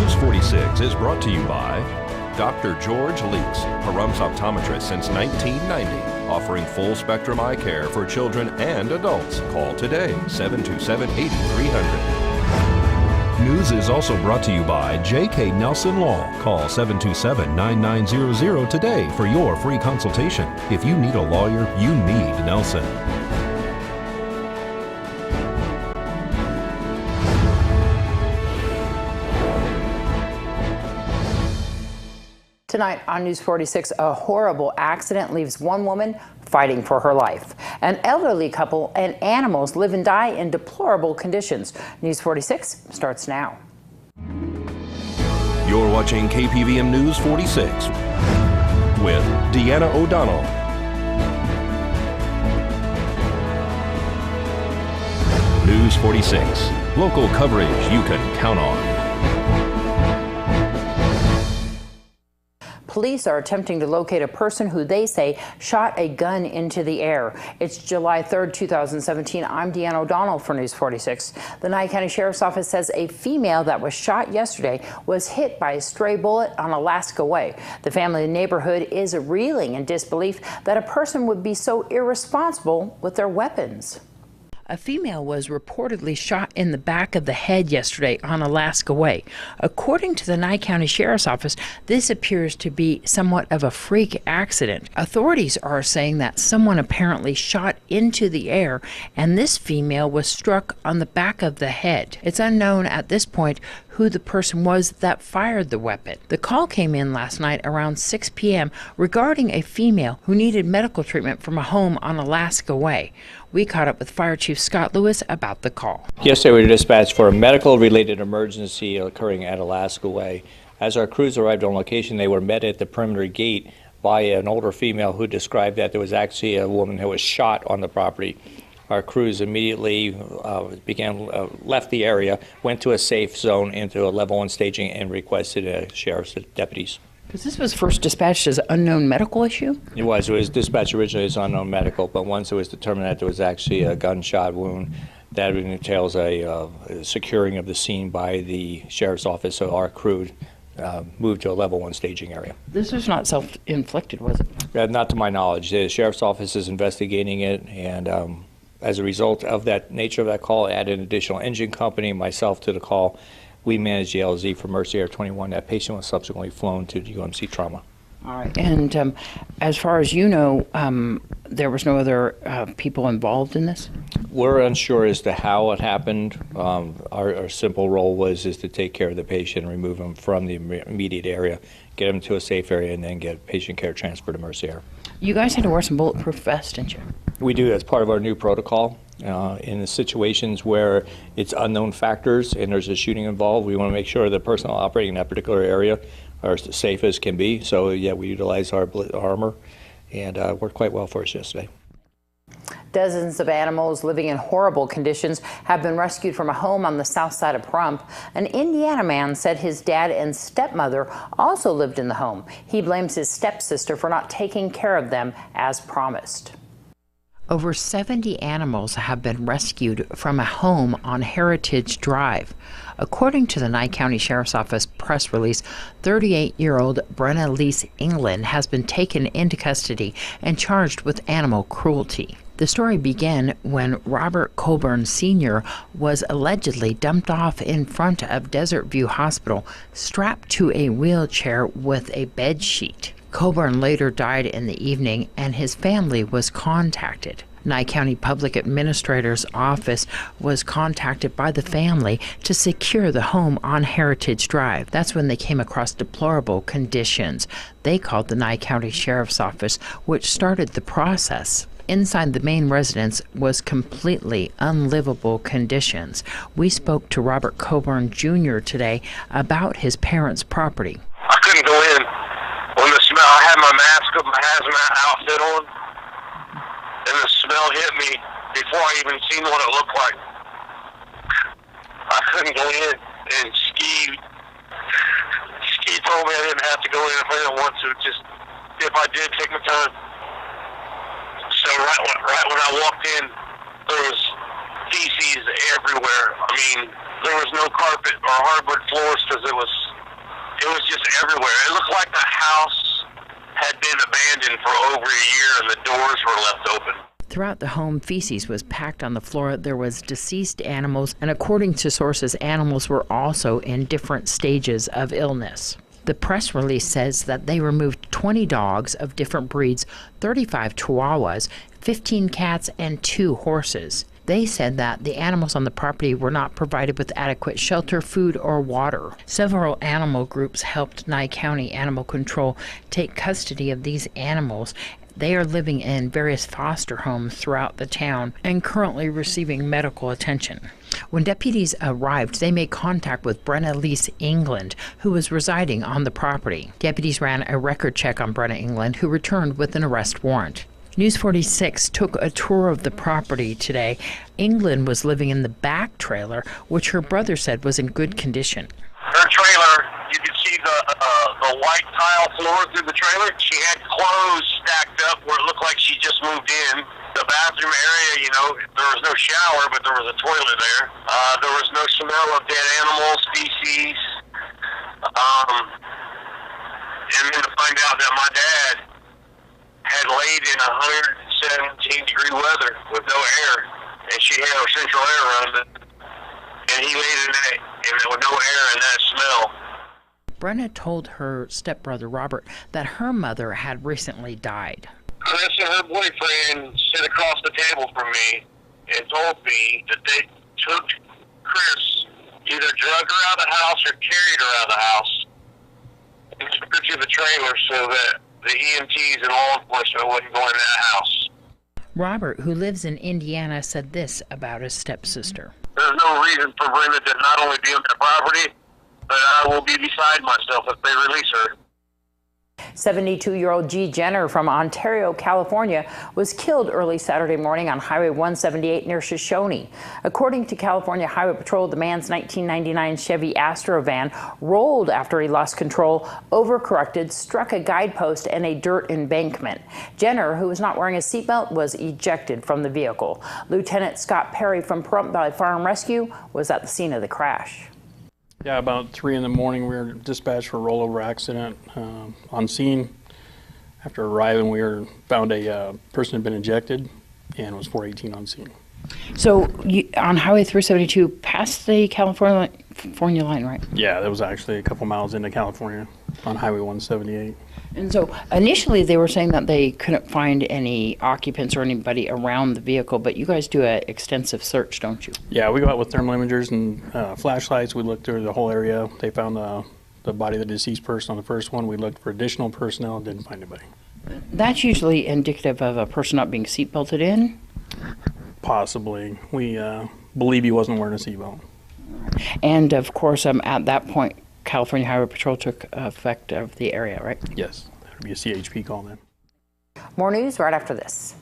News 46 is brought to you by Dr. George Leeks, Pahrumps optometrist since 1990, offering full-spectrum eye care for children and adults. Call today, 727-8300. News is also brought to you by J.K. Nelson Law. Call 727-9900 today for your free consultation. If you need a lawyer, you need Nelson. Tonight on News 46, a horrible accident leaves one woman fighting for her life. An elderly couple and animals live and die in deplorable conditions. News 46 starts now. You're watching KPVM News 46 with Deanna O'Donnell. News 46, local coverage you can count on. Police are attempting to locate a person who they say shot a gun into the air. It's July 3rd, 2017. I'm Deanna O'Donnell for News 46. The Nye County Sheriff's Office says a female that was shot yesterday was hit by a stray bullet on Alaska Way. The family and neighborhood is reeling in disbelief that a person would be so irresponsible with their weapons. A female was reportedly shot in the back of the head yesterday on Alaska Way. According to the Nye County Sheriff's Office, this appears to be somewhat of a freak accident. Authorities are saying that someone apparently shot into the air and this female was struck on the back of the head. It's unknown at this point who the person was that fired the weapon. The call came in last night around 6 p.m. regarding a female who needed medical treatment from a home on Alaska Way. We caught up with Fire Chief Scott Lewis about the call. Yesterday we were dispatched for a medical-related emergency occurring at Alaska Way. As our crews arrived on location, they were met at the perimeter gate by an older female who described that there was actually a woman who was shot on the property. Our crews immediately left the area, went to a safe zone into a level 1 staging, and requested sheriff's deputies. Because this was first dispatched as an unknown medical issue? It was dispatched originally as unknown medical, but once it was determined that there was actually a gunshot wound, that entails a securing of the scene by the sheriff's office, so our crew moved to a level 1 staging area. This was not self-inflicted, was it? Not to my knowledge. The sheriff's office is investigating it, and as a result of that nature of that call, added an additional engine company, myself to the call. We managed the LZ for Mercy Air 21. That patient was subsequently flown to UMC Trauma. All right. And as far as you know, there was no other people involved in this? We're unsure as to how it happened. Our simple role is to take care of the patient, remove him from the immediate area, get him to a safe area, and then get patient care transferred to Mercy Air. You guys had to wear some bulletproof vests, didn't you? We do. That's part of our new protocol. In the situations where it's unknown factors and there's a shooting involved, we want to make sure the personnel operating in that particular area are as safe as can be. So, yeah, we utilize our armor, and worked quite well for us yesterday. Dozens of animals living in horrible conditions have been rescued from a home on the south side of Pahrump. An Indiana man said his dad and stepmother also lived in the home. He blames his stepsister for not taking care of them as promised. Over 70 animals have been rescued from a home on Heritage Drive. According to the Nye County Sheriff's Office press release, 38-year-old Brenna Lise England has been taken into custody and charged with animal cruelty. The story began when Robert Coburn Sr. was allegedly dumped off in front of Desert View Hospital, strapped to a wheelchair with a bed sheet. Coburn later died in the evening, and his family was contacted. Nye County Public Administrator's Office was contacted by the family to secure the home on Heritage Drive. That's when they came across deplorable conditions. They called the Nye County Sheriff's Office, which started the process. Inside the main residence was completely unlivable conditions. We spoke to Robert Coburn Jr. today about his parents' property. I couldn't go in. When the smell, I had my mask up, my hazmat outfit on, and the smell hit me before I even seen what it looked like. I couldn't go in, and Ski told me I didn't have to go in if I didn't want to, just if I did, take my time. So right when I walked in, there was feces everywhere. I mean, there was no carpet or hardwood floors because it was It was just everywhere. It looked like the house had been abandoned for over a year and the doors were left open. Throughout the home, feces was packed on the floor. There was deceased animals, and according to sources, animals were also in different stages of illness. The press release says that they removed 20 dogs of different breeds, 35 chihuahuas, 15 cats, and 2 horses. They said that the animals on the property were not provided with adequate shelter, food, or water. Several animal groups helped Nye County Animal Control take custody of these animals. They are living in various foster homes throughout the town and currently receiving medical attention. When deputies arrived, they made contact with Brenna Lease England, who was residing on the property. Deputies ran a record check on Brenna England, who returned with an arrest warrant. News 46 took a tour of the property today. England was living in the back trailer, which her brother said was in good condition. Her trailer, you could see the white tile floor through the trailer. She had clothes stacked up where it looked like she just moved in. The bathroom area, you know, there was no shower, but there was a toilet there. There was no smell of dead animals, feces. And then to find out that my dad had laid in 117-degree weather with no air, and she had her central air run, and he laid in that with no air and that smell. Brenna told her stepbrother Robert that her mother had recently died. Chris and her boyfriend sat across the table from me and told me that they took Chris, either drug her out of the house or carried her out of the house, and took her to the trailer so that the EMTs and law enforcement wouldn't go in that house. Robert, who lives in Indiana, said this about his stepsister. There's no reason for Brenda to not only be on their property, but I will be beside myself if they release her. 72-year-old G. Jenner from Ontario, California, was killed early Saturday morning on Highway 178 near Shoshone. According to California Highway Patrol, the man's 1999 Chevy Astro van rolled after he lost control, overcorrected, struck a guidepost and a dirt embankment. Jenner, who was not wearing a seatbelt, was ejected from the vehicle. Lieutenant Scott Perry from Pahrump Valley Fire and Rescue was at the scene of the crash. Yeah, about 3 in the morning, we were dispatched for a rollover accident on scene. After arriving, we found a person had been ejected and was 418 on scene. So on Highway 372, past the California line, right? Yeah, that was actually a couple miles into California on Highway 178. And so initially they were saying that they couldn't find any occupants or anybody around the vehicle, but you guys do an extensive search, don't you? Yeah, we go out with thermal imagers and flashlights. We looked through the whole area. They found the body of the deceased person on the first one. We looked for additional personnel and didn't find anybody. That's usually indicative of a person not being seatbelted in? Possibly. We believe he wasn't wearing a seatbelt. And of course, at that point, California Highway Patrol took effect of the area, right? Yes, that would be a CHP call then. More news right after this.